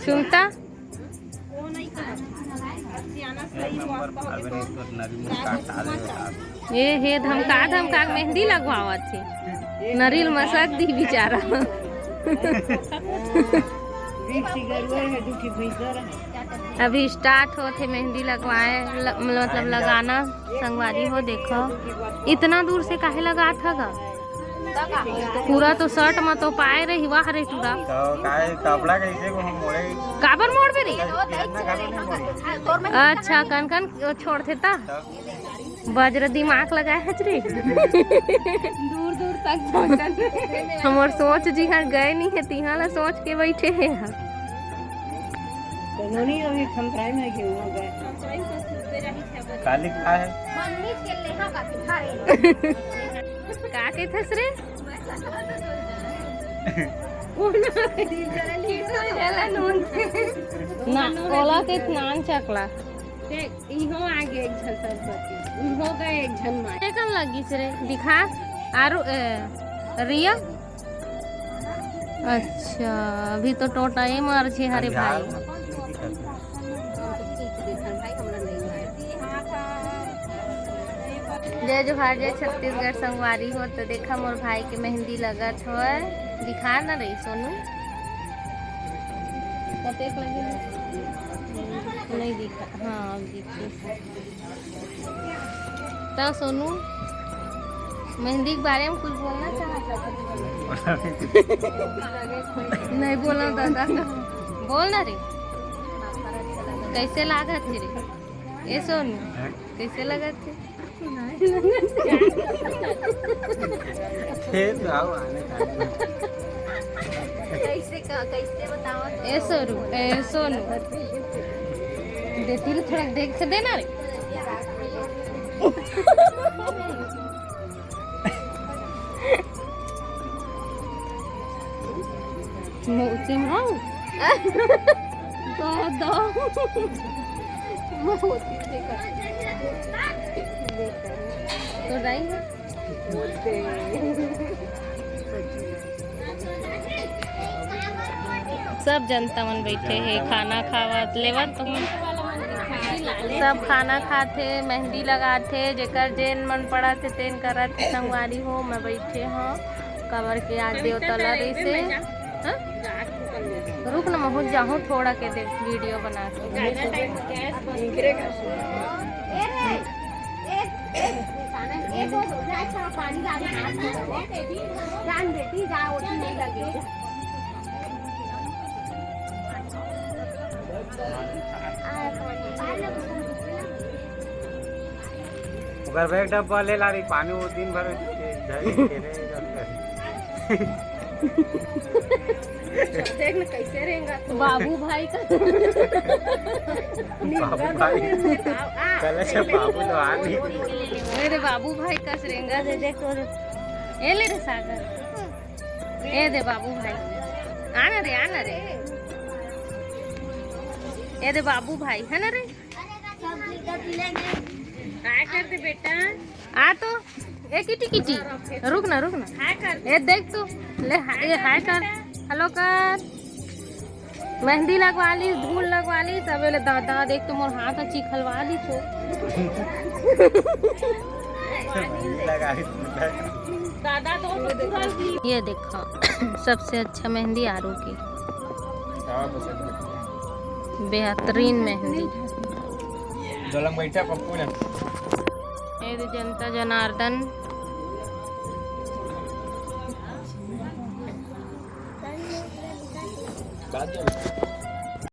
सुनता ये हे धमका मेहंदी लगवावत थे नरील मसक दी बेचारा अभी स्टार्ट होते मेहंदी लगवाए मतलब लगाना। संगवारी हो देखो इतना दूर से काहे लगा था गा पूरा तो शर्ट में तो पाए रही वाह रे टूरा कपड़ा कैसे को हम मोड़े काबर मोड़ पे रही। अच्छा कन कन छोड़ते ता बज्र दिमाग लगाए है रे दूर दूर तक हमार सोच जी हाँ गए नहीं है तिहा ला सोच के बैठे है अभी खमराई में क्यों हो गए काली का है का के थस रे ना ओला के स्नान चकला इहो आगे एक झन सरस्वती इहो गए एक झन मां कम लगी रे दिखा आरु रिया। अच्छा अभी तो टोटा ये मार छे हरे भाई जय जोहार जय छत्तीसगढ़ संगवारी हो तो देखा मोर भाई के मेहंदी लगत हो दिखा ना रही सोनू कतेक लगे नहीं दिखा। हाँ दिखे तो सोनू मेहंदी के बारे में कुछ बोलना चाहता नहीं बोला दादा बोल ना रे कैसे लागत थे रे ये सोनू कैसे लगत थे कैसे बताओ ए सोनू देती थोड़ा देख के देना रे सिमराऊ दो तो राई सब जनता मन बैठे है खाना खावत लेवत तो सब खाना खाते मेहंदी लगाते जेकर जेन मन पड़ा थे तेन करत संगवारी हो मैं बैठे हो कवर के आज देवता लड़ी से रुक ना मैं जाऊँ थोड़ा के देख वीडियो बना के अगर बैग डब्बा ले ला रही पानी वो दिन भर देख ना कैसे रहेगा बाबू भाई का कल से बाबू तो आ नहीं मेरे बाबू भाई का श्रृंगार दे देख तो ये ले रे सागर ये दे बाबू भाई आना रे ये दे बाबू भाई है ना रे हाय कर दे बेटा आ तो ये किटी रुक ना हाय कर ये देख तू ले ये हाय कर हेलो कर मेहंदी लगवा ली धूल लगवा ली सब दादा देख तो मोर हाथ अच्छी खलवा ली छो दादा तो ये देखो सबसे अच्छा मेहंदी आरू की बेहतरीन मेहंदी बैठा पप्पू ने जनता जनार्दन बात